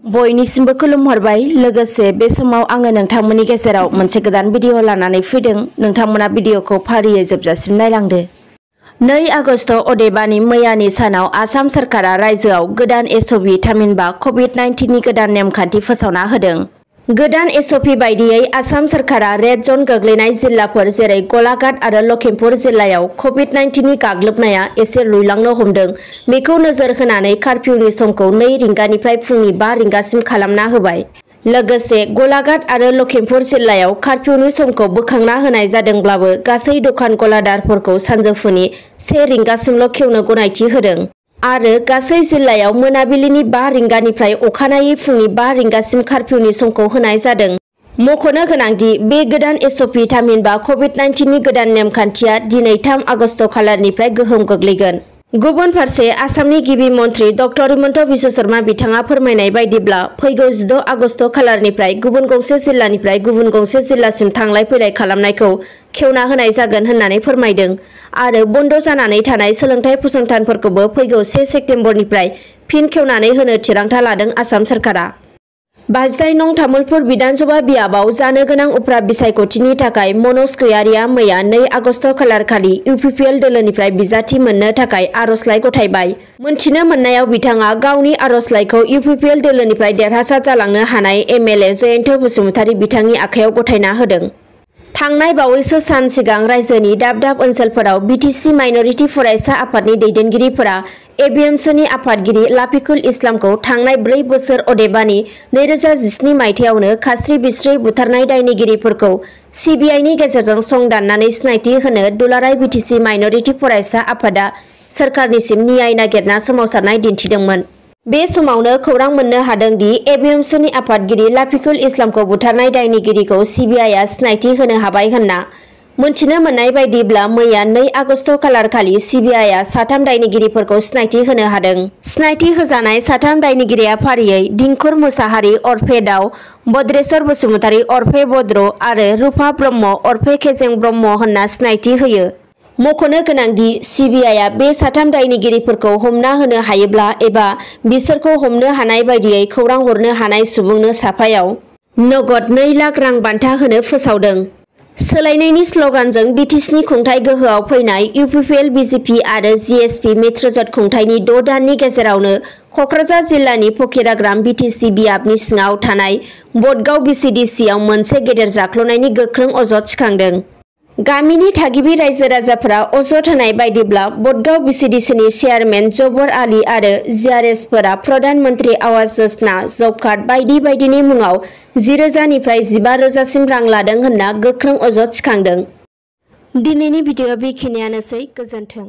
बयनिसिमबो खुलुमहरबाय। लोगोसे बे समाव आङो नोंथांमोननि गेजेराव मोनसे गोदान भिडिअ लानानै फैदों। नोंथांमोना भिडिअखौ फारियै जोबजासिम नायलांदो। 2 आगस्ट अदेबानि मैयानि सानाव आसाम सरकारा रायजोआव गोदान SOP थामहिनबा COVID-19 नि गोदान नेमखान्थि फोसावना होदों। गोदान SOP बायदियै आसाम सरकारा रेड जन गोग्लैनाय जिल्लाफोर जेरै गलाघाट आरो लखिमपुर जिल्लायाव COVID-19 नि गाग्लोबनाया एसे रुइलांनो हमदों बेखौ नोजोर होनानै कार्फ्यूनि समखौ 2 रिंगानिफ्राय फुंनि 5 रिंगासिम खालामना होबाय। लोगोसे गलाघाट आरो लखिमपुर जिल्लायाव कार्फ्यूनि समखौ बोखांना होनाय जादोंब्लाबो गासै दखान गलादारफोरखौ सानजौफुनि 1 रिंगासिमल' खेवनो गनायथि होदों आरो गासै जिल्लायाव मोनाबिलिनि 5 रिंगानिफ्राय अखानायै फुंनि 5 रिंगासिम कार्फ्यूनि समखौ होनाय जादों। मख'नो गोनांदि बे गोदान SOP थामहिनबा COVID-19 नि गोदान नेमखान्थिया दिनै 3 आगस्ट खालारनिफ्राय गोहोम गोग्लैगोन। गुबुन फारसे आसामनि गिबि मन्थ्रि डक्टर हिमन्त बिश्व शर्मा बिथाङा फोरमायनाय बायदिब्ला फैगौ 16 आगस्ट खालारनिफ्राय गुबुन गंसे जिल्लानिफ्राय गुबुन गंसे जिल्लासिम थांलाय फैलाय खालामनायखौ खेवना होनाय जागोन होननानै फोरमायदों आरो बन्द जानानै थानाय सोलोंथाइ फसंथानफोरखौबो फैगौ 1 सेप्तेम्बरनिफ्राय फिन खेवनानै होनो थिरांथा लादों आसाम सरकारा। 22 नं तामुलपुर विधानसभा बियाबाव जानो गोनां उफ्रा बिसायख'थिनि थाखाय मनज गयारिया मैया 2 आगस्ट खालारखालि UPPL दोलोनिफ्राय बिजाथि मोननो थाखाय आर'जलाइ गथायबाय। मोनथिनो मोननायाव बिथाङा गावनि आर'जलाइखौ UPPL दोलोनिफ्राय देरहासार जालांनो हानाय MLA जयन्त बसुमतारी बिथांनि आखायाव गथायना होदों। थांनाय बावैसो सान सिगां रायजोनि दाब दाब ओनसोलफोराव BTC माइनरिटि फरायसा आफादनि दैदेनगिरिफोरा ABMSनि आफादगिरि लाफिकुल इस्लामखौ थांनाय 4 बोसोर अदेबानि 2017 मायथाइयावनो खास्रि बिस्रि बुथारनाय दायनिगिरिफोरखौ CBI नि गेजेरजों संदाननानै सिनायथि होनो दुलाराय BTC माइनरिटि फरायसा आफादा सोरखारनिसिम न्याय नागिरना सोमावसारनाय दिन्थिदोंमोन। बे समावनो खौरां मोननो हादों दि ABMSनि आफादगिरि लाफिकुल इस्लामखौ बुथारनाय दायनिगिरिखौ CBIआ सिनायथि होनो हाबाय होनना। मोनथिनो मोननाय बायदिब्ला मैया 2 आगस्ट खालारखालि CBIआ 3 दायनिगिरिफोरखौ सिनायथि होनो हादों। सिनायथि होजानाय 3 दायनिगिरिया फारियै दिंखुर मुसाहारि अरफे दाउ, भद्रेश्वर बसुमतारी अरफे भद्र आरो रुफा ब्रह्म अरफे खेजें ब्रह्म होनना सिनायथि होयो। मख'नो गोनांदि CBIआ बे 3 दायनिगिरिफोरखौ हमना होनो हायोब्ला एबा बिसोरखौ हमनो हानाय बायदियै खौरां हरनो हानाय सुबुंनो साफायाव नगद 2 लाख रां बान्था होनो फोसावदों। सोलायनायनि स्लगानजों BTCनि खुंथाय गोहोआव फैनाय UPPL BJP आरो GSP मित्रजोट खुंथायनि 6 दाननि गेजेरावनो क'क्राझार जिल्लानि फकिराग्राम BTC बियाबनि सिङाव थानाय बदगाव BCDCआव मोनसे गेदेर जाख्ल'नायनि गोख्रों अजद थिखांदों। गामिनि थागिबि रायजो राजाफोरा अजद होनाय बायदिब्ला बदगाव BCDCनि चेयारमेन जबर आली आरो GRSफोरा प्रधान मन्त्रि आवास योजना, जब कार्ड बायदि बायदिनि मुङाव 10,000 निफ्राय 15,000सिम रां लादों होनना गोख्रों अजद थिखांदों। दिनैनि भिडिअ' बेखिनियानोसै। गोजोन्थों।